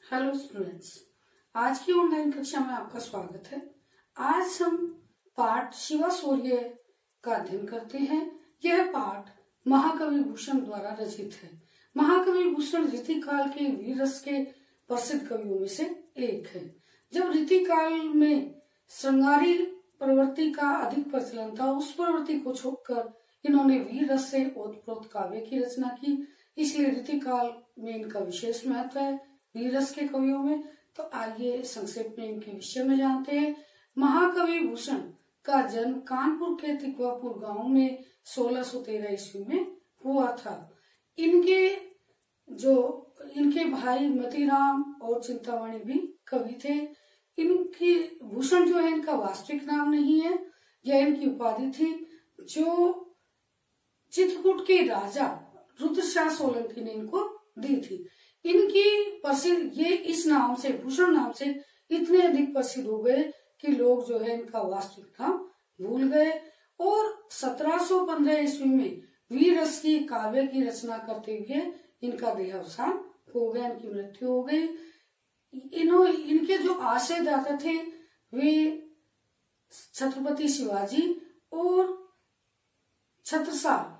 Hello students, आज की online कक्षा में आपका स्वागत है। आज हम पाठ शिवा शौर्य का अध्ययन करते हैं। यह पाठ महाकवि भूषण द्वारा रचित है। महाकवि भूषण रीतिकाल के वीर रस के प्रसिद्ध कवियों में से एक है। जब रीतिकाल में श्रृंगारी प्रवृत्ति का अधिक प्रचलन था, उस प्रवृत्ति को छोड़कर इन्होंने वीर रस से ओतप्रोत काव्य की रचना की। इसलिए रीतिकाल में इनका विशेष महत्व है वीर रस के कवियों में। तो आइए संक्षेप में इनके विषय में जानते हैं। महाकवि भूषण का जन्म कानपुर के तिकवापुर गांव में 1613 ईस्वी में हुआ था। इनके भाई मतीराम और चिंतामणि भी कवि थे। इनकी भूषण जो है इनका वास्तविक नाम नहीं है, यह इनकी उपाधि थी जो चित्रकूट के राजा रुद्रशाह सोलंकी ने इनको दी थी। इनकी प्रसिद्ध ये इस नाम से, भूषण नाम से इतने अधिक प्रसिद्ध हो गए कि लोग जो है इनका वास्तविक नाम भूल गए। और 1715 ईस्वी में वीर रस की काव्य की रचना करते हुए इनका देहावसान हो गया, इनकी मृत्यु हो गई। इनके जो आश्रयदाता थे वे छत्रपति शिवाजी और छत्रसाल,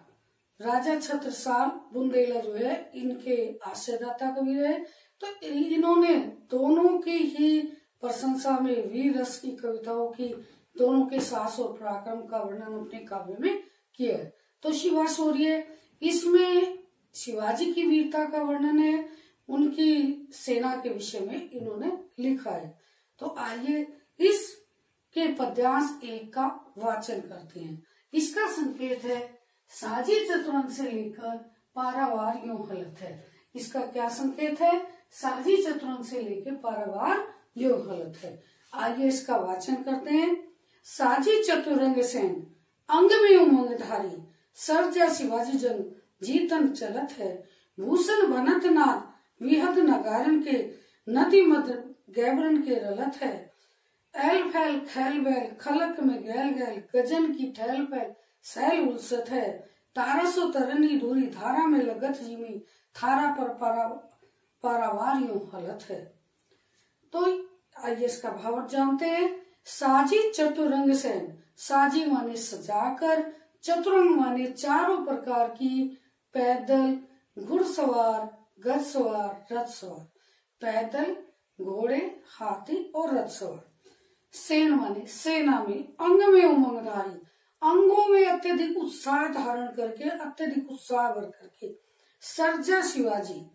राजा छत्रसाल बुंदेला जो है इनके आश्रयदाता कवि रहे। तो इन्होंने दोनों की ही प्रशंसा में वीर रस की कविताओं की, दोनों के साहस और पराक्रम का वर्णन अपने काव्य में किया है। तो शिवा शौर्य, इसमें शिवाजी की वीरता का वर्णन है, उनकी सेना के विषय में इन्होंने लिखा है। तो आइए इसके पद्यांश एक का वाचन करते हैं। इसका संकेत है साजी चतुरंग से लेकर पारावार यूं हलत है। इसका क्या संकेत है? साजी चतुरंग से लेकर पारावार यूं हलत है। आइए इसका वाचन करते हैं। साजी चतुरंग सेन अंग में उमंगधारी, सर्जा शिवाजी जंग जीतन चलत है। भूषण बनत नाद विहद नगारन के, नदी मद गैबरन के रलत है। एल फैल खैल बैल खलक में गैल गैल, गजन की ठैल पैल सैल उलसत है। तारसो तरनी दूरी धारा में लगत जीमी, थारा पर पारावार यूं हलत है। तो आइए इसका भाव जानते हैं। साजी चतुरंग सेन, साजी माने सजाकर, चतुरंग माने चारों प्रकार की, पैदल, घुड़सवार, गजसवार, रथ सवार। पैदल, घोड़े, हाथी और रथ सवार। सेन माने सेना में, अंग में उमंगधारी, अंगों में अत्यधिक उत्साह धारण करके, अत्यधिक उत्साह भर करके। सर्जा शिवाजी,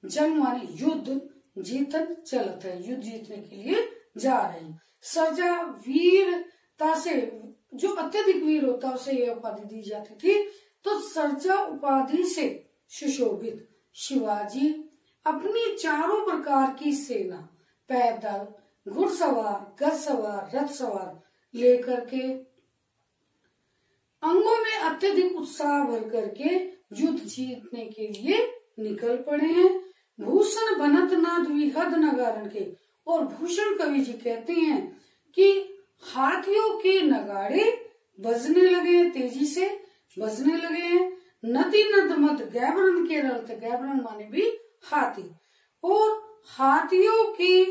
जंग माने युद्ध, जीतन चलत है, युद्ध जीतने के लिए जा रहे हैं। सर्जा वीरता से, जो अत्यधिक वीर होता उसे यह उपाधि दी जाती थी। तो सर्जा उपाधि से सुशोभित शिवाजी अपनी चारों प्रकार की सेना, पैदल, घुड़सवार, गजसवार, रथ सवार लेकर के, अंगों में अत्यधिक उत्साह भर करके युद्ध जीतने के लिए निकल पड़े हैं। भूषण बनत नाद विहद नगारन के, और भूषण कवि जी कहते हैं कि हाथियों के नगाड़े बजने लगे, तेजी से बजने लगे हैं। नदी नद मद गैबरन के रलते, गैबरन माने भी हाथी, और हाथियों के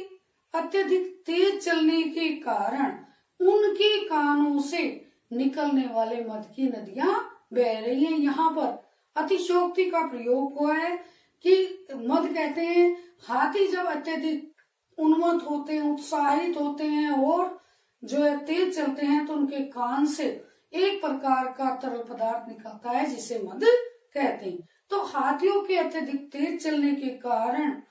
अत्यधिक तेज चलने के कारण उनके कानों से निकलने वाले मद की नदियां बह रही हैं। यहाँ पर अतिशयोक्ति का प्रयोग हुआ है कि मद कहते हैं, हाथी जब अत्यधिक उन्मत्त होते हैं, उत्साहित होते हैं और जो है तेज चलते हैं, तो उनके कान से एक प्रकार का तरल पदार्थ निकलता है जिसे मद कहते हैं। तो हाथियों के अत्यधिक तेज चलने के कारण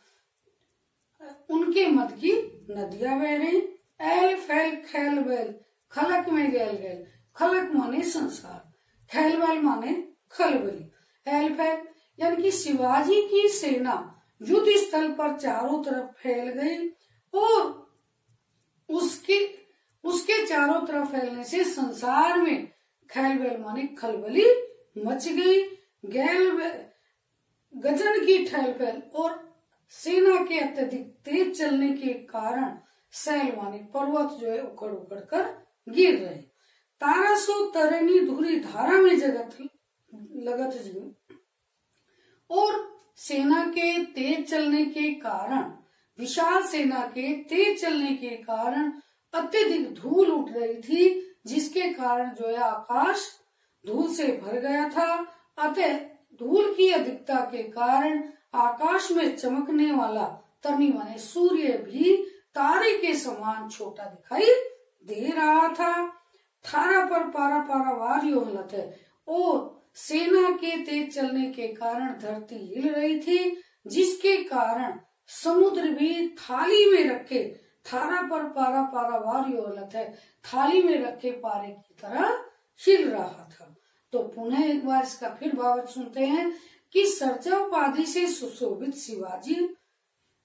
उनके मद की नदियां बह रही। एल फैल खैल बैल खलक में गैल गैल, खलक माने संसार, खैल बैल माने खलबली। एल फैल यानी कि शिवाजी की सेना युद्ध स्थल पर चारों तरफ फैल गई और उसके चारों तरफ फैलने से संसार में खैल बैल माने खलबली मच गई। गजन की ठैल पैल, और सेना के अत्यधिक तेज चलने के कारण सैल माने पर्वत जो है उखड़ उखड़ कर गिर रहे। तारासो तरनी धुरी धारा में जगत लगत जीव, और सेना के तेज चलने के कारण विशाल सेना के तेज चलने के कारण अत्यधिक धूल उठ रही थी, जिसके कारण जो है आकाश धूल से भर गया था। अतः धूल की अधिकता के कारण आकाश में चमकने वाला तनी माने सूर्य भी तारे के समान छोटा दिखाई दे रहा था। थारा पर पारा पारा वारियो हलत है, और सेना के तेज चलने के कारण धरती हिल रही थी, जिसके कारण समुद्र भी थाली में रखे, थारा पर पारा पारा वारियो हलत है, थाली में रखे पारे की तरह हिल रहा था। तो पुनः एक बार इसका फिर भावार्थ सुनते हैं कि सर्जा उपाधि से सुशोभित शिवाजी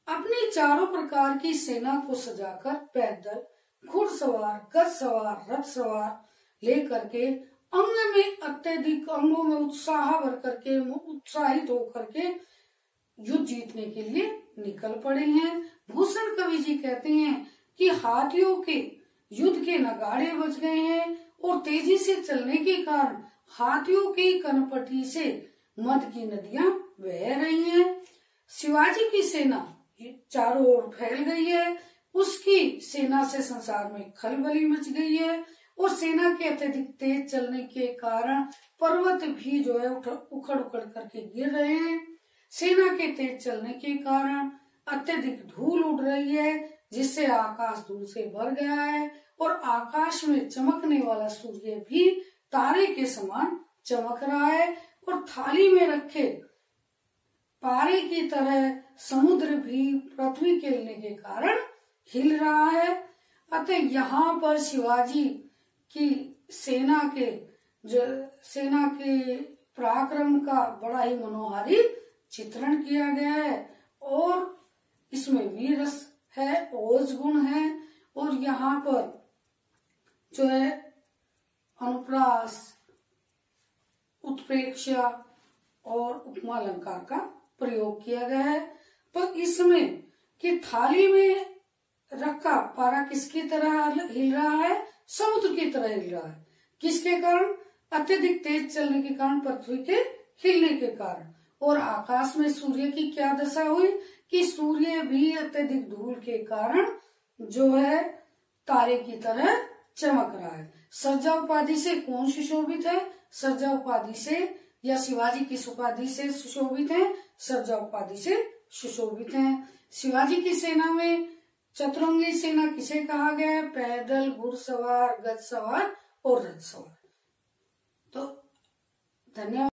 अपनी चारों प्रकार की सेना को सजाकर पैदल, घुड़सवार, गज सवार, रथ सवार लेकर के अंग में अत्यधिक अंगों में उत्साह भर करके, उत्साहित होकर के युद्ध जीतने के लिए निकल पड़े हैं। भूषण कवि जी कहते हैं कि हाथियों के युद्ध के नगाड़े बज गए हैं और तेजी से चलने के कारण हाथियों की कनपटी से मद की नदियां बह रही हैं। शिवाजी की सेना चारों ओर फैल गई है, उसकी सेना से संसार में खलबली मच गई है, और सेना के अत्यधिक तेज चलने के कारण पर्वत भी जो है उखड़ उखड़ करके गिर रहे हैं। सेना के तेज चलने के कारण अत्यधिक धूल उड़ रही है, जिससे आकाश धूल से भर गया है, और आकाश में चमकने वाला सूर्य भी तारे के समान चमक रहा है, और थाली में रखे पारे की तरह समुद्र भी पृथ्वी के हिलने के कारण हिल रहा है। अतः यहाँ पर शिवाजी की सेना के पराक्रम का बड़ा ही मनोहारी चित्रण किया गया है, और इसमें वीर रस है, ओज गुण है, और यहाँ पर जो है अनुप्रास, उत्प्रेक्षा और उपमा अलंकार का प्रयोग किया गया है। तो इसमें कि थाली में रखा पारा किसकी तरह हिल रहा है? समुद्र की तरह हिल रहा है। किसके कारण? अत्यधिक तेज चलने के कारण, पृथ्वी के हिलने के कारण। और आकाश में सूर्य की क्या दशा हुई कि सूर्य भी अत्यधिक धूल के कारण जो है तारे की तरह चमक रहा है। सर्जा उपाधि से कौन सुशोभित है? सर्जा उपाधि से या शिवाजी किस उपाधि से सुशोभित है? सर्जा उपाधि से सुशोभित है। शिवाजी की सेना में चतुरंगी सेना किसे कहा गया है? पैदल, घुड़सवार, गज सवार और रथ सवार। तो धन्यवाद।